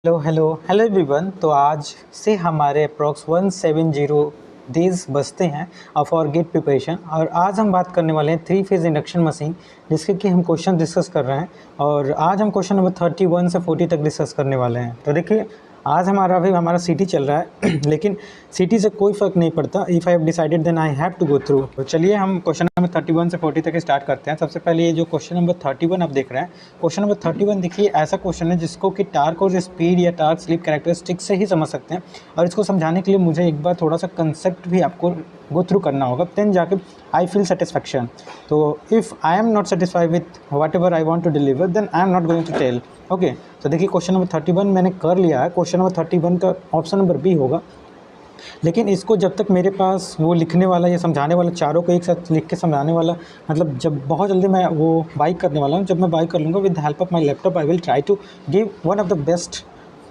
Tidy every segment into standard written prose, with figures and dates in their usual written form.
Hello hello hello everyone. तो आज से हमारे अप्रॉक्स 170 डेज बचते हैं ऑफ आवर गेट प्रिपरेशन, और आज हम बात करने वाले हैं 3 फेज़ इंडक्शन मशीन, जिसके कि हम क्वेश्चन डिस्कस कर रहे हैं। और आज हम क्वेश्चन नंबर 31 से 40 तक डिस्कस करने वाले हैं। तो देखिए, आज हमारा सीटी चल रहा है लेकिन सीटी से कोई फ़र्क नहीं पड़ता। If I have decided then I have to go through. तो चलिए हम क्वेश्चन नंबर 31 से 40 तक स्टार्ट करते हैं। सबसे पहले ये जो क्वेश्चन नंबर 31 आप देख रहे हैं, क्वेश्चन नंबर 31 देखिए, ऐसा क्वेश्चन है जिसको कि टार्क और स्पीड या टार्क स्लिप कैरेक्टरिस्टिक्स से ही समझ सकते हैं। और इसको समझाने के लिए मुझे एक बार थोड़ा सा कंसेप्ट भी आपको गो थ्रू करना होगा, देन जाके आई फील सेटिस्फैक्शन। तो if I am not satisfied with whatever I want to deliver, then I am not going to tell. Okay, तो देखिए क्वेश्चन नंबर 31 मैंने कर लिया है। क्वेश्चन नंबर 31 का ऑप्शन नंबर बी होगा। लेकिन इसको जब तक मेरे पास वो लिखने वाला या समझाने वाला, चारों को एक साथ लिख के समझाने वाला, मतलब जब बहुत जल्दी मैं वो बाई करने वाला हूँ, जब मैं बाई कर लूँगा with the help of my laptop, I will try to give one of the best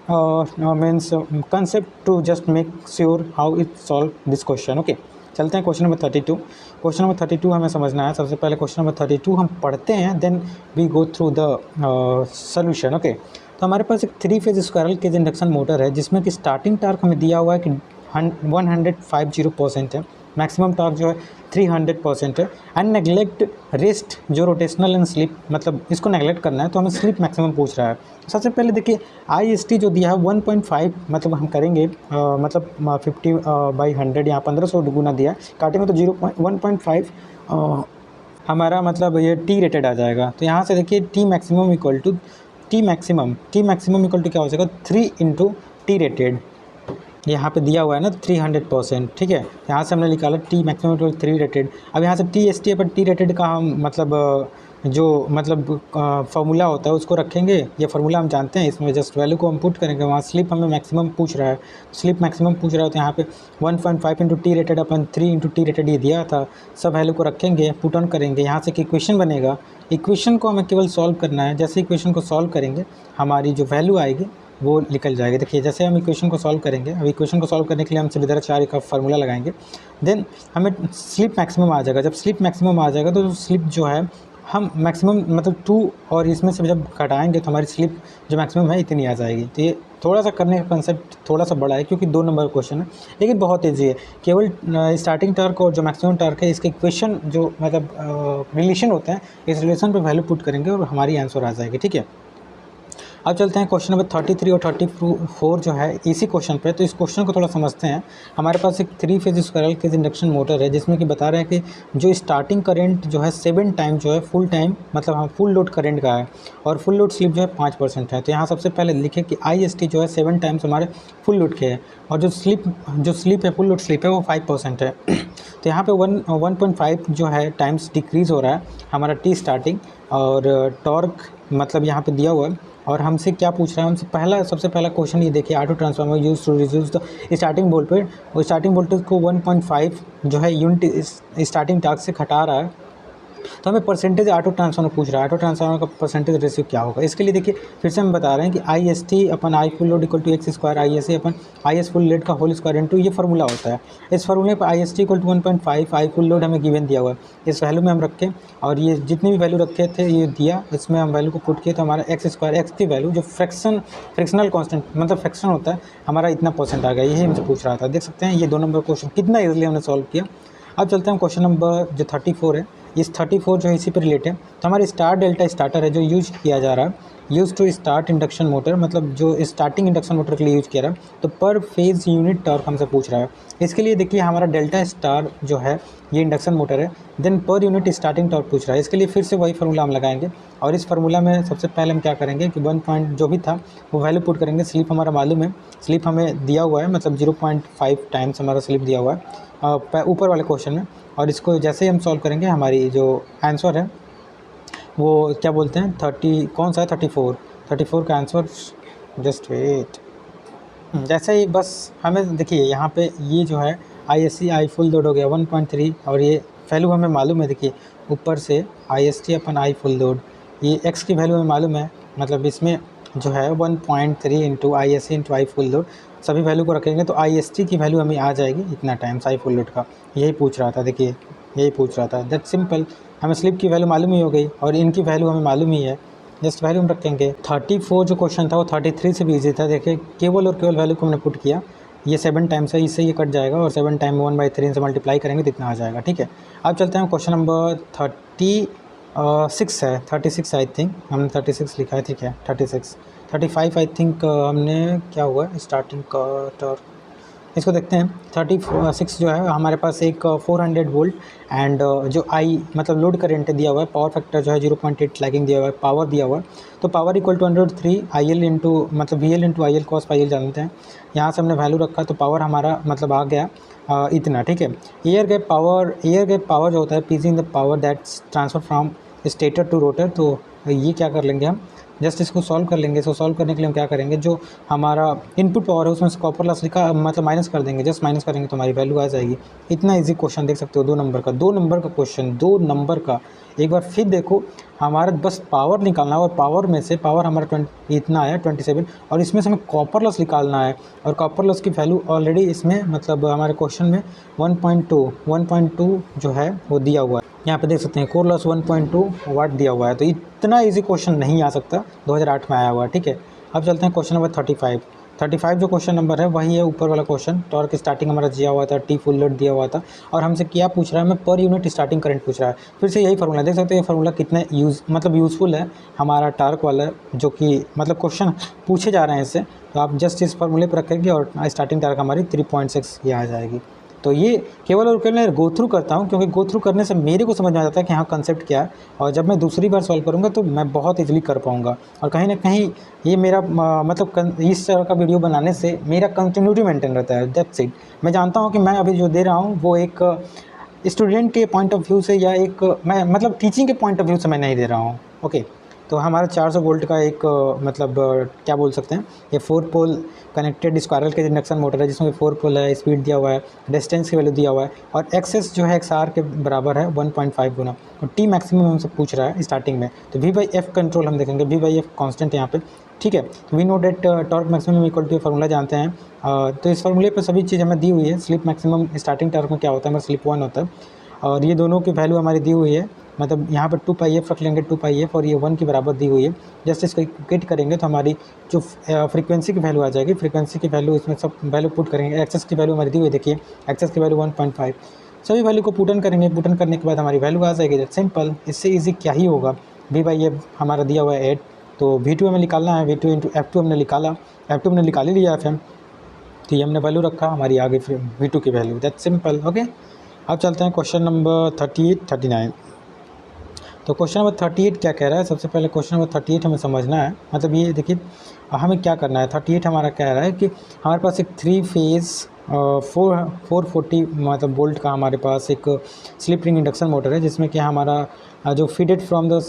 means concept to just make sure how it solve this question. Okay, चलते हैं क्वेश्चन नंबर 32। क्वेश्चन नंबर 32 हमें समझना है। सबसे पहले question number 32 हम पढ़ते हैं, then we go through the solution. Okay, तो हमारे पास एक 3 phase squirrel cage induction motor है, जिसमें कि स्टार्टिंग टार्क हमें दिया हुआ है कि 150% है, मैक्सिमम टॉर्क जो है 300% है, एंड नेगलेक्ट रेस्ट जो रोटेशनल एंड स्लिप, मतलब इसको नेगलेक्ट करना है तो हमें स्लिप मैक्सिमम पूछ रहा है। सबसे पहले देखिए, IST जो दिया है 1.5, मतलब हम करेंगे मतलब 50/100, यहाँ 1500 गुना दिया है, काटेंगे तो 1.5 हमारा मतलब ये टी रेटेड आ जाएगा। तो यहाँ से देखिए टी मैक्सिमम इक्वल टू क्या हो जाएगा, 3 इंटू टी रेटेड। यहाँ पे दिया हुआ है ना 300%, ठीक है। यहाँ से हमने निकाला टी मैक्सिमम टू 3 रेटेड। अब यहाँ से TST पर टी रेटेड का हम मतलब जो मतलब फार्मूला होता है उसको रखेंगे। ये फार्मूला हम जानते हैं, इसमें जस्ट वैल्यू को हम पुट करेंगे। वहाँ स्लिप हमें मैक्सिमम पूछ रहा है, स्लिप मैक्सिमम पूछ रहा है, तो यहाँ पे 1.5 इंटू टी रेटेड अपन 3 इंटू टी रेटेड ये दिया था। सब वैल्यू को रखेंगे, पुट ऑन करेंगे। यहाँ से एक इक्वेशन बनेगा, इक्वेशन को हमें केवल सॉल्व करना है। जैसे इक्वेशन को सॉल्व करेंगे, हमारी जो वैल्यू आएगी वो निकल जाएगी। देखिए, जैसे हम इक्वेशन को सॉल्व करेंगे, अब इक्वेशन को सॉल्व करने के लिए हम सीधा 4 का फार्मूला लगाएंगे, देन हमें स्लिप मैक्सिमम आ जाएगा। जब स्लिप मैक्सिमम आ जाएगा तो स्लिप जो है हम मैक्सिमम मतलब 2, और इसमें से जब घटाएंगे तो हमारी स्लिप जो मैक्सिमम है इतनी आ जाएगी। तो ये थोड़ा सा करने का कंसेप्ट थोड़ा सा बड़ा है, क्योंकि 2 नंबर क्वेश्चन है, लेकिन बहुत ईजी है। केवल स्टार्टिंग टार्क और जो मैक्सिमम टार्क है, इसके इक्वेशन जो मतलब रिलेशन होता है, इस रिलेशन पर वैल्यू पुट करेंगे और हमारी आंसर आ जाएगी, ठीक है। अब चलते हैं क्वेश्चन नंबर 33 और 34 जो है इसी क्वेश्चन पे। तो इस क्वेश्चन को थोड़ा समझते हैं। हमारे पास एक 3 phase squirrel cage induction motor है, जिसमें कि बता रहे हैं कि जो स्टार्टिंग करंट जो है 7 टाइम जो है फुल टाइम, मतलब हम फुल लोड करंट का है, और फुल लोड स्लिप जो है 5% है। तो यहाँ सबसे पहले लिखे कि IST जो है 7 टाइम्स हमारे फुल लोड के है, और जो स्लिप है, फुल लोड स्लिप है, वो 5% है। तो यहाँ पे 1.5 जो है टाइम्स डिक्रीज़ हो रहा है हमारा टी स्टार्टिंग, और टॉर्क मतलब यहाँ पे दिया हुआ है। और हमसे क्या पूछ रहा है, हमसे सबसे पहला क्वेश्चन ये देखिए, auto transformer use to reduce the starting voltage, और स्टार्टिंग वोल्टेज को 1.5 जो है यूनिट स्टार्टिंग टार्क से घटा रहा है। तो हमें परसेंटेज ऑटो ट्रांसफार्मर पूछ रहा है, ऑटो ट्रांसफार्मर का परसेंटेज रेशियो क्या होगा। इसके लिए देखिए फिर से हम बता रहे हैं कि IST अपन I full load equal to X square ISA अपन IS फुल लोड का होल स्क्वायर इंटू ये फार्मूला होता है। इस फार्मूले पर IST equal to 1.5, I full load हमें गिवन दिया हुआ है, इस वैल्यू में हम रखें, और ये जितनी भी वैल्यू रखे थे ये दिया, इसमें हम वैल्यू को पुट किए, तो हमारा एक्स स्क्वायर, एक्स की वैल्यू जो फ्रिक्शनल कॉन्स्टेंट मतलब फ्रिक्शन होता है, हमारा इतना परसेंट आ गया। यही हमसे पूछ रहा था। देख सकते हैं ये 2 नंबर क्वेश्चन कितना ईजिली हमने सॉल्व किया। अब चलते हैं क्वेश्चन नंबर जो 34 है, इस 34 जो है इसी पर रिलेटेड। तो हमारे स्टार डेल्टा स्टार्टर है जो यूज किया जा रहा है, use to start induction motor, मतलब जो स्टार्टिंग इंडक्शन मोटर के लिए यूज किया रहा है। तो पर फेज यूनिट टॉर्क हमसे पूछ रहा है। इसके लिए देखिए हमारा डेल्टा स्टार जो है ये इंडक्शन मोटर है, then per unit starting torque पूछ रहा है। इसके लिए फिर से वही फार्मूला हम लगाएंगे, और इस फार्मूला में सबसे पहले हम क्या करेंगे कि 1 पॉइंट जो भी था वो वैल्यू पुट करेंगे। स्लिप हमारा मालूम है, स्लिप हमें दिया हुआ है, मतलब 0.5 टाइम्स हमारा स्लिप दिया हुआ है ऊपर वाले क्वेश्चन में। और इसको जैसे ही हम सॉल्व करेंगे, हमारी जो आंसर है वो क्या बोलते हैं 30, कौन सा है 34 का आंसर, जस्ट वेट। जैसे ही बस हमें देखिए यहाँ पे ये जो है ISC आई फुल लोड हो गया 1.3, और ये वैल्यू हमें मालूम है। देखिए ऊपर से IST अपन आई फुल लोड, ये x की वैल्यू हमें मालूम है, मतलब इसमें जो है 1.3 इंटू ISC इंटू आई फुल लोड, सभी वैल्यू को रखेंगे तो IST की वैल्यू हमें आ जाएगी इतना टाइम्स आई फुल लोड का। यही पूछ रहा था, देखिए यही पूछ रहा था, दैट सिंपल। हमें स्लिप की वैल्यू मालूम ही हो गई, और इनकी वैल्यू हमें मालूम ही है, जस्ट वैल्यू हम रखेंगे। 34 जो क्वेश्चन था वो 33 से भी ईजी था। देखिए केवल और केवल वैल्यू को हमने पुट किया, ये 7 टाइम्स है, इससे ये कट जाएगा और 7 टाइम 1/3 से मल्टीप्लाई करेंगे तो इतना आ जाएगा। ठीक है, अब चलते हैं क्वेश्चन नंबर 36 है, 36 आई थिंक हमने 36 लिखा है। ठीक है 36, 35 आई थिंक हमने क्या हुआ है स्टार्टिंग का टर्म, इसको देखते हैं। 36 जो है हमारे पास एक 400 वोल्ट एंड जो आई मतलब लोड करंट दिया हुआ है, पावर फैक्टर जो है 0.8 लैगिंग दिया हुआ है, पावर दिया हुआ है, तो power equal to 103 i l into मतलब v l into i l cos pi l जानते हैं। यहाँ से हमने वैल्यू रखा तो पावर हमारा मतलब आ गया इतना। ठीक है, एयर गैप पावर जो होता है PG in the power that's transfer from stator to rotor, तो ये क्या कर लेंगे हम जस्ट इसको सॉल्व कर लेंगे। इसको सॉल्व करने के लिए हम क्या करेंगे, जो हमारा इनपुट पावर है उसमें से कॉपर लॉस लिखा मतलब माइनस कर देंगे, जस्ट माइनस करेंगे तो हमारी वैल्यू आ जाएगी। इतना इजी क्वेश्चन देख सकते हो, 2 नंबर का क्वेश्चन, 2 नंबर का। एक बार फिर देखो, हमारा बस पावर निकालना है और पावर में से पावर हमारा इतना आया 27 और इसमें से हमें कॉपर लॉस निकालना है और कॉपर लॉस की वैल्यू ऑलरेडी इसमें मतलब हमारे क्वेश्चन में 1.2 जो है वो दिया हुआ है। यहाँ पे देख सकते हैं कोर लॉस 1.2 वाट दिया हुआ है, तो इतना इजी क्वेश्चन नहीं आ सकता, 2008 में आया हुआ है। ठीक है, अब चलते हैं क्वेश्चन नंबर 35 जो क्वेश्चन नंबर है वही है ऊपर वाला क्वेश्चन। टॉर्क स्टार्टिंग हमारा दिया हुआ था, टी फुल लोड दिया हुआ था और हमसे क्या पूछ रहा है, हमें पर यूनिट स्टार्टिंग करंट पूछ रहा है। फिर से यही फार्मूला देख सकते हैं, ये फार्मूला कितने यूज़फुल है हमारा टार्क वाला, जो कि मतलब क्वेश्चन पूछे जा रहे हैं इससे, तो आप जस्ट इस फार्मूले पर रखेंगे और स्टार्टिंग टार्क हमारी 3.6 ये आ जाएगी। तो ये केवल और केवल मैं गो थ्रू करता हूँ, क्योंकि गो थ्रू करने से मेरे को समझ में आ जाता है कि हाँ कंसेप्ट क्या है, और जब मैं दूसरी बार सॉल्व करूँगा तो मैं बहुत इजीली कर पाऊँगा। और कहीं ना कहीं ये मेरा मतलब इस तरह का वीडियो बनाने से मेरा कंटिन्यूटी मेंटेन रहता है, दैट्स इट। मैं जानता हूँ कि मैं अभी जो दे रहा हूँ वो एक स्टूडेंट के पॉइंट ऑफ व्यू से या एक मैं मतलब टीचिंग के पॉइंट ऑफ व्यू से मैं नहीं दे रहा हूँ। ओके, तो हमारा 400 वोल्ट का एक मतलब क्या बोल सकते हैं, ये 4 पोल कनेक्टेड स्क्वायरल के इंडक्शन मोटर है, जिसमें 4 पोल है, स्पीड दिया हुआ है, डिस्टेंस की वैल्यू दिया हुआ है और एक्सेस जो है एक्सआर के बराबर है 1.5 गुना, और टी मैक्सिमम हमसे पूछ रहा है स्टार्टिंग में, तो V/F कंट्रोल हम देखेंगे, V/F कांस्टेंट है यहाँ पे। ठीक है, तो we know that torque maximum equal to formula जानते हैं, तो इस फार्मूले पर सभी चीज़ हमें दी हुई है। स्लिप मैक्सिमम स्टार्टिंग टॉर्क में क्या होता है, हमारा स्लिप 1 होता है और ये दोनों की वैल्यू हमारी दी हुई है, मतलब यहाँ पर 2πf रख लेंगे, 2πf और ये 1 की बराबर दी हुई है। जस्ट इसको इक्वेट करेंगे तो हमारी जो फ्रीक्वेंसी की वैल्यू आ जाएगी, फ्रीक्वेंसी की वैल्यू इसमें सब वैल्यू पुट करेंगे। एक्सेस की वैल्यू हमारी दी हुई देखिए, एक्सेस की वैल्यू 1.5, सभी वैल्यू को पुटन करेंगे, पुटन करने के बाद हमारी वैल्यू आ जाएगी। सिंपल, इससे ईजी क्या ही होगा। V/F हमारा दिया हुआ है 8, तो V2 हमें निकालना है, V2 इंटू F2 हमने निकाला, F2 हमने निकाल ही लिया FM, तो ये हमने वैल्यू रखा, हमारी आ गई फिर V2 की वैल्यू, दैट्स सिंपल। ओके, अब चलते हैं क्वेश्चन नंबर 39। तो क्वेश्चन नंबर 38 क्या कह रहा है, सबसे पहले क्वेश्चन नंबर 38 हमें समझना है, मतलब ये देखिए हमें क्या करना है। 38 हमारा कह रहा है कि हमारे पास एक 3 फेज़ 440 मतलब वोल्ट का हमारे पास एक स्लिप रिंग इंडक्शन मोटर है, जिसमें कि हमारा जो feeded from the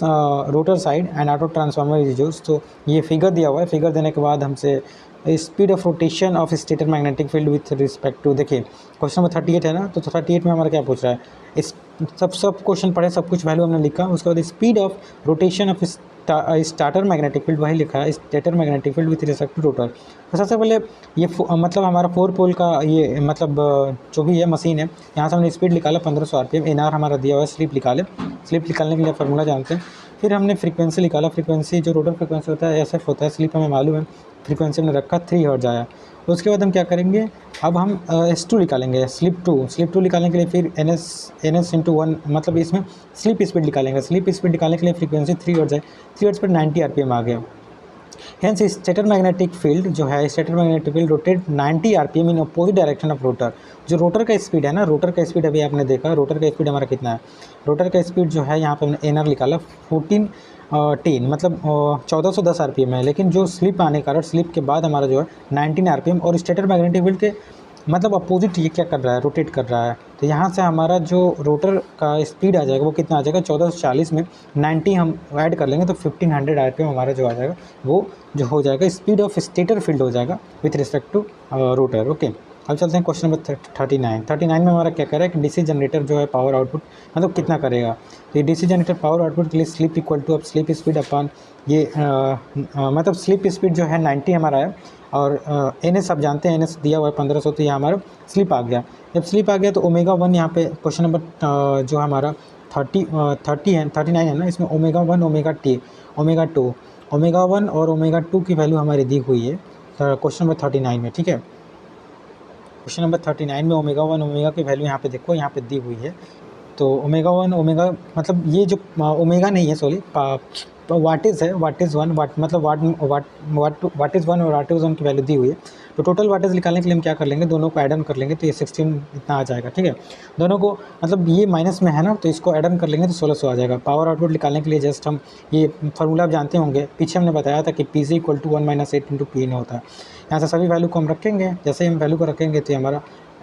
rotor side and auto transformer is used. तो ये फिगर दिया हुआ है, फिगर देने के बाद हमसे speed of rotation of stator magnetic field with respect to, देखिए क्वेश्चन नंबर 38 है ना, तो 38 में हमारा क्या पूछ रहा है, इस सब क्वेश्चन पढ़े, सब कुछ वैल्यू हमने लिखा, उसके बाद speed of rotation of starter magnetic field वही लिखा है, stator magnetic field with respect to rotor. तो सबसे पहले ये मतलब हमारा 4 पोल का ये मतलब जो भी है मशीन है, यहाँ से हमने स्पीड निकाला 1500 RPM, एनआर हमारा दिया हुआ है, स्लिप निकाले, स्लिप निकालने के लिए फार्मूला जानते हैं। फिर हमने फ्रीक्वेंसी निकाला, फ्रीक्वेंसी जो रोटर फ्रीक्वेंसी होता है SF होता है, स्लिप हमें मालूम है, फ्रीक्वेंसी हमने रखा 3 हर्ट्ज आया। उसके बाद हम क्या करेंगे, अब हम S2 निकालेंगे, स्लिप 2 निकालने के लिए फिर NS इंटू 1 मतलब इसमें स्लिप स्पीड निकालेंगे, स्लिप स्पीड निकालने के लिए फ्रीक्वेंसी 3 हर्ट्ज है, 3 हर्ट्ज पर 90 RPM आ गया। हेंस स्टेटर मैग्नेटिक फील्ड जो है, stator magnetic field rotate 90 RPM in opposite direction of rotor. जो रोटर का स्पीड है ना, रोटर का स्पीड अभी आपने देखा, रोटर का स्पीड हमारा कितना है, रोटर का स्पीड जो है यहाँ पे हमने एनआर निकाला 1410 मतलब 1410 RPM है, लेकिन जो स्लिप आने के कारण स्लिप के बाद हमारा जो है 19 RPM, और स्टेटर मैग्नेटिक फील्ड के मतलब अपोजिट ये क्या कर रहा है, रोटेट कर रहा है। तो यहाँ से हमारा जो रोटर का स्पीड आ जाएगा वो कितना आ जाएगा, 1440 में 90 हम ऐड कर लेंगे तो 1500 RPM हमारा जो आ जाएगा वो जो हो जाएगा स्पीड ऑफ स्टेटर फील्ड हो जाएगा with respect to rotor. Okay, अब चलते हैं क्वेश्चन नंबर 39 में हमारा क्या कह रहा है कि डीसी जनरेटर जो है पावर आउटपुट मतलब कितना करेगा। तो ये डीसी जनरेटर पावर आउटपुट के लिए स्लिप इक्वल टू अब स्लिप स्पीड अपन ये मतलब स्लिप स्पीड जो है 90 हमारा है, और NS आप जानते हैं, NS दिया हुआ है 1500, तो ये हमारा स्लिप आ गया। जब स्लिप आ गया तो ओमेगा 1 यहाँ पे क्वेश्चन नंबर जो हमारा 30 है 39 है ना, इसमें omega 1 omega T omega 2 omega 1 और ओमेगा 2 की वैल्यू हमारी दी हुई है क्वेश्चन नंबर 39 में, ठीक है। क्वेश्चन नंबर 39 में ओमेगा 1 ओमेगा की वैल्यू यहाँ पे देखो, यहाँ पे दी हुई है। तो ओमेगा 1 ओमेगा मतलब ये जो ओमेगा नहीं है, सॉरी, वाट इज़ है, वाट इज़ 1 वाट मतलब वाट इज़ 1 और वाट इज़ 1 की वैल्यू दी हुई है। तो टोटल वाटेज निकालने के लिए हम क्या कर लेंगे, दोनों को ऐड ऑन कर लेंगे तो ये 16 इतना आ जाएगा, ठीक है। दोनों को मतलब ये माइनस में है ना, तो इसको ऐड ऑन कर लेंगे तो 1600 आ जाएगा। पावर आउटपुट निकालने के लिए जस्ट हम ये फार्मूला आप जानते होंगे, पीछे हमने बताया था कि P C equal to 1 - 8 × P होता है। यहाँ से सभी वैल्यू को हम रखेंगे, जैसे ही हम वैल्यू को रखेंगे तो हमारा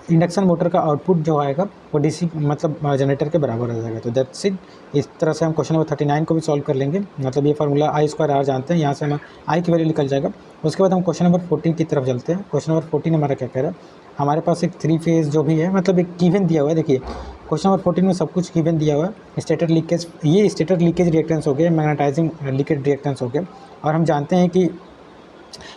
इंडक्शन मोटर का आउटपुट जो आएगा वो डीसी मतलब जनरेटर के बराबर आ जाएगा। तो दैट्स इट। इस तरह से हम क्वेश्चन नंबर 39 को भी सॉल्व कर लेंगे। मतलब ये फार्मूला I² R जानते हैं, यहाँ से हम आई की वैल्यू निकल जाएगा। उसके बाद हम क्वेश्चन नंबर 14 की तरफ चलते हैं। क्वेश्चन नंबर 14 हमारा क्या कह रहा है, हमारे पास एक 3 फेज़ जो भी है, मतलब एक गिवन दिया हुआ है। देखिए क्वेश्चन नंबर 14 में सब कुछ गिवन दिया हुआ है। स्टेटर लीकेज, ये स्टेटर लीकेज रिएक्टेंस हो गया, मैग्नेटाइजिंग लीकेज रिएक्टेंस हो गया। और हम जानते हैं कि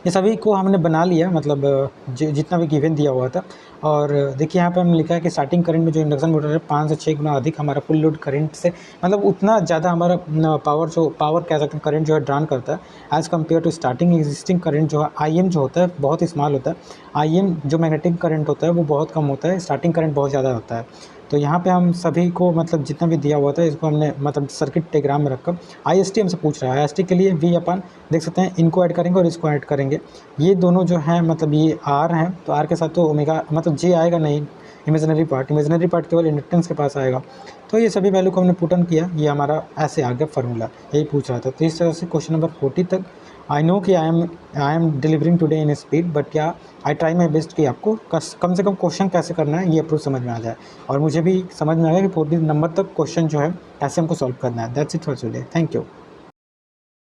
ये सभी को हमने बना लिया, मतलब जितना भी गिवन दिया हुआ था। और देखिए यहाँ पे हमने लिखा है कि स्टार्टिंग करंट में जो इंडक्शन मोटर है 5 से 6 गुना अधिक हमारा फुल लोड करंट से, मतलब उतना ज़्यादा हमारा पावर कह सकते हैं करंट जो है ड्रान करता है as compare to starting existing current. जो है IM जो होता है बहुत स्मॉल होता है। IM जो मैग्नेटिक करंट होता है वो बहुत कम होता है, स्टार्टिंग करंट बहुत ज़्यादा होता है। तो यहाँ पे हम सभी को मतलब जितना भी दिया हुआ था इसको हमने मतलब सर्किट डायग्राम में रखकर IST हमसे पूछ रहा है। IST के लिए V अपन देख सकते हैं, इनको ऐड करेंगे और इसको ऐड करेंगे। ये दोनों जो हैं मतलब ये R हैं, तो R के साथ तो ओमेगा मतलब J आएगा नहीं, इमेजिनरी पार्ट केवल इंडक्टेंस के पास आएगा। तो ये सभी वैल्यू को हमने पुट ऑन किया, ये हमारा ऐसे आ गया फार्मूला, यही पूछ रहा था। तो इस तरह से क्वेश्चन नंबर 40 तक आई नो कि I am delivering today in speed, but या आई ट्राई माई बेस्ट कि आपको कम से कम क्वेश्चन कैसे करना है ये अप्रोच समझ में आ जाए। और मुझे भी समझ में आ गया कि 40 नंबर तक क्वेश्चन जो है कैसे हमको सॉल्व करना है। That's it for today, thank you.